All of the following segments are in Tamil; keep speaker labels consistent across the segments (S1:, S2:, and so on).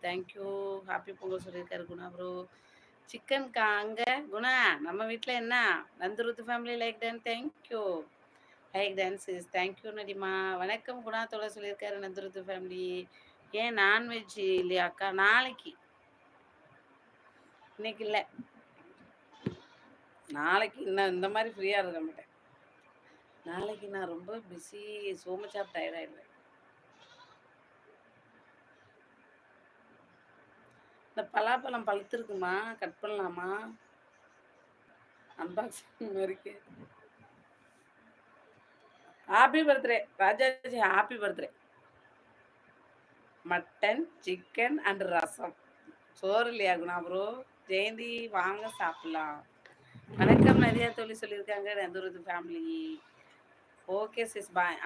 S1: தேங்க்யூ. ஹாப்பி பொங்கல் சொல்லியிருக்காரு குணா ப்ரோ. சிக்கன் அங்க குணா நம்ம வீட்டில் என்ன நந்துருத்து ஃபேமிலி லைக் டன் thank you. Like dance is thank you நடிமா. வணக்கம் குணா தோழர் சொல்லியிருக்காரு நந்துருத்து ஃபேமிலி. ஏன் நான்வெஜ் இல்லையாக்கா? நாளைக்கு, இன்னைக்கு இல்லை, நாளைக்கு இன்னும் இந்த மாதிரி ஃப்ரீயாக இருக்க மாட்டேன். நாளைக்கு நான் ரொம்ப busy, so much of tired ஆயிடுவேன். இந்த பலாப்பழம் பழுத்துருக்குமா? கட் பண்ணலாமா? அன்பாக்சிங் இருக்கு. Happy birthday Rajaji, happy birthday. Mutton, chicken and rasam. சோறு இல்லையா குணா ப்ரோ? ஜெயந்தி வாங்க சாப்பிடலாம். வணக்கம் நிறைய தோழி சொல்லியிருக்காங்க நந்தூரத்து ஃபேமிலி. Okay sis bye.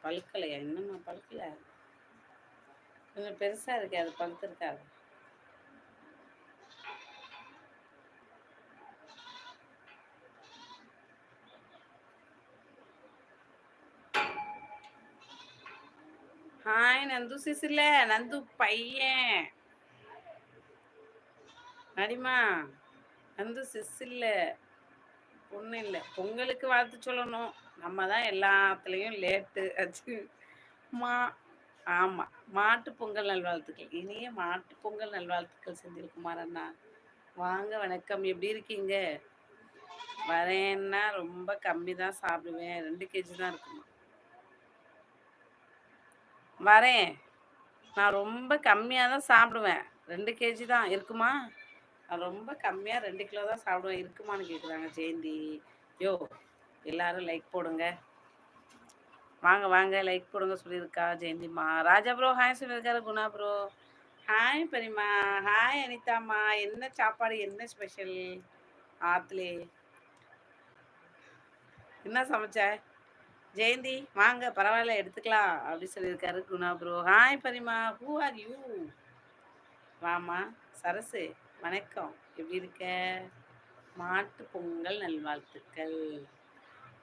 S1: பழுக்கலையா? இன்னும் பழுக்கல, கொஞ்சம் பெருசா இருக்கு, அது பழுத்திருக்காது. ஹாய் நந்து சிஸ், இல்ல நந்து பையன் நடிமா. நந்து சிஸ் இல்ல, பொண்ணு இல்லை. பொங்கலுக்கு வாழ்த்து சொல்லணும், நம்ம தான் எல்லாத்துலேயும் லேட்டு ஆச்சு. மா ஆமாம், மாட்டு பொங்கல் நல்வாழ்த்துக்கள். இனிய மாட்டு பொங்கல் நல்வாழ்த்துக்கள் செந்தில்குமார் அண்ணா. வாங்க வணக்கம், எப்படி இருக்கீங்க? வரேன்னா ரொம்ப கம்மி தான் சாப்பிடுவேன், 2 கேஜி தான் இருக்குமா. வரேன், நான் ரொம்ப கம்மியாக தான் சாப்பிடுவேன், 2 கேஜி தான் இருக்குமா. நான் ரொம்ப கம்மியாக 2 கிலோ தான் சாப்பிடுவேன், இருக்குமான்னு கேட்குறாங்க ஜெயந்தி. யோ எல்லாரும் லைக் போடுங்க, வாங்க வாங்க லைக் போடுங்க சொல்லியிருக்கா ஜெயந்திமா. ராஜா ப்ரோ ஹாய் சொல்லியிருக்காரு. Guna bro hi. பெரியம்மா ஹாய். அனிதாம்மா என்ன சாப்பாடு, என்ன ஸ்பெஷல் ஆத்துலே, என்ன சமைச்ச? ஜெயந்தி வாங்க பரவாயில்ல எடுத்துக்கலாம் அப்படி சொல்லியிருக்காரு Guna bro. Hi Parima, who are you? வாமா. சரசு வணக்கம், எப்படி இருக்க? மாட்டு பொங்கல் நல்வாழ்த்துக்கள்.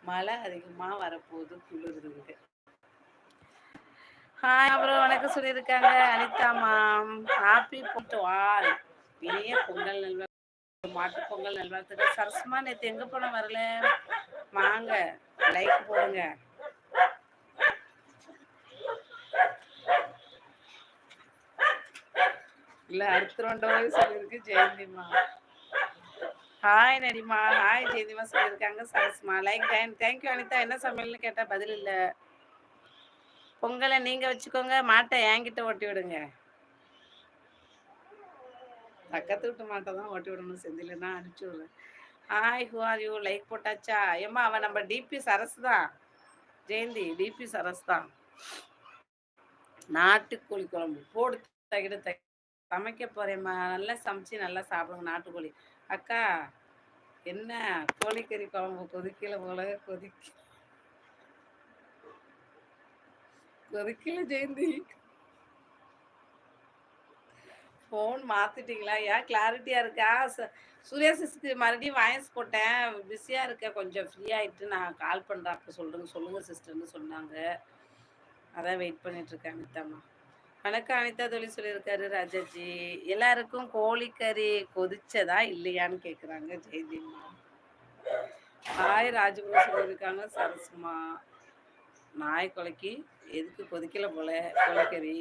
S1: மழை அதிகமாக வரப்போகுது, குளிருங்க. ஹாய் அப்புறம் வணக்கம் சொல்லியிருக்காங்க அனிதாமா. ஹாப்பி பொங்கல், இனிய பொங்கல் நல்வாழ்த்து, மாட்டு பொங்கல் நல்வாழ்த்துக்கள். சரஸ்மா நேற்று எங்கே போன வரல, வாங்க லைக் போடுங்க. இல்லை அடுத்த 2 வயசு சொல்லியிருக்கு ஜெயந்திமா. ஹாய் நடிமா, ஹாய் ஜெயந்திமா சொல்லியிருக்காங்க. சரஸ்மா லைக் தேங்க்யூ அனிதா. என்ன சமையல்னு கேட்டால் பதில் இல்லை. பொங்கலை நீங்கள் வச்சுக்கோங்க, மாட்டை என்கிட்ட ஓட்டி விடுங்க. பக்கத்து விட்டு மாட்டை தான் ஓட்டி விடணும், செந்திலன்னா அனுப்பிச்சி விடுவேன். Hi who are you? Like போட்டாச்சா? ஏம்மா அவன் நம்ம டிபி சரஸ் தான் ஜெயந்தி, டிபி சரஸ் தான். நாட்டுக்கோழி குழம்பு போடு, தகிட சமைக்க போறேம்மா. நல்லா சமைச்சு நல்லா சாப்பிடுங்க நாட்டுக்கோழி. அக்கா என்ன கோழிக்கறி குழம்பு கொதிக்கல போல, கொதிக்கல ஜெயந்தி. ஃபோன் மாற்றிட்டீங்களா? ஏன் கிளாரிட்டியாக இருக்கா? சூர்யா சிஸ்க்கு மறுபடியும் வாய்ஸ் போட்டேன், பிஸியாக இருக்க, கொஞ்சம் ஃப்ரீ ஆகிட்டு நான் கால் பண்ணுறேன் அப்போ சொல்லுங்கள் சிஸ்டர்னு சொன்னாங்க, அதான் வெயிட் பண்ணிகிட்ருக்கேன். அனிதாம்மா வணக்கம். அனிதா தொழில் சொல்லியிருக்காரு ராஜாஜி. எல்லாருக்கும் கோழிக்கறி கொதிச்சதா இல்லையான்னு கேட்குறாங்க ஜெயதிம்மா. ஹாய் ராஜபுரம் சொல்லியிருக்காங்க சரஸ்மா. நாய் கொலைக்கு எதுக்கு கொதிக்கல போல கோழிக்கறி.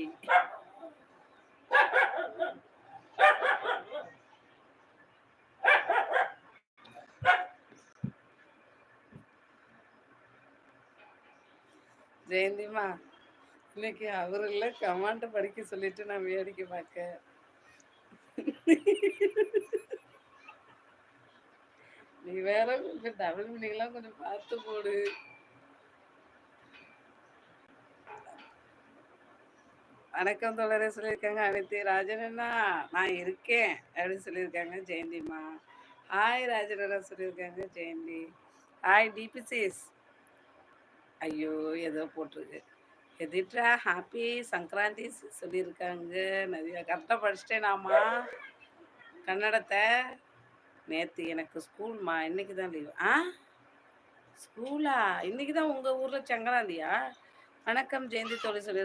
S1: ஜெயந்திமா இன்னைக்கு அவர் இல்லை, கமாண்டை படிக்க சொல்லிட்டு நான் வேடிக்கை பார்க்க. நீ வேற கொஞ்சம் டபுள் மீனிங்லாம் கொஞ்சம் பார்த்து போடு. வணக்கம் தோழரே சொல்லியிருக்காங்க அனைத்து. ராஜனண்ணா நான் இருக்கேன் அப்படின்னு சொல்லியிருக்காங்க ஜெயந்திமா. ஹாய் ராஜனண்ணா சொல்லியிருக்காங்க ஜெயந்தி. ஹாய் டிபிசிஸ். ஐயோ ஏதோ போட்டிருக்கு, எதிர்ட்டா ஹாப்பி சங்கராந்தி சொல்லியிருக்காங்க. நிறைய கரெக்டாக படிச்சிட்டேனாமா கன்னடத்தை. நேற்று எனக்கு ஸ்கூல்மா, இன்னைக்கு தான் லீவு. ஸ்கூலா? இன்னைக்கு தான் உங்கள் ஊரில் சங்கராந்தியா? வணக்கம் ஜெயந்தி தோழி சொல்லி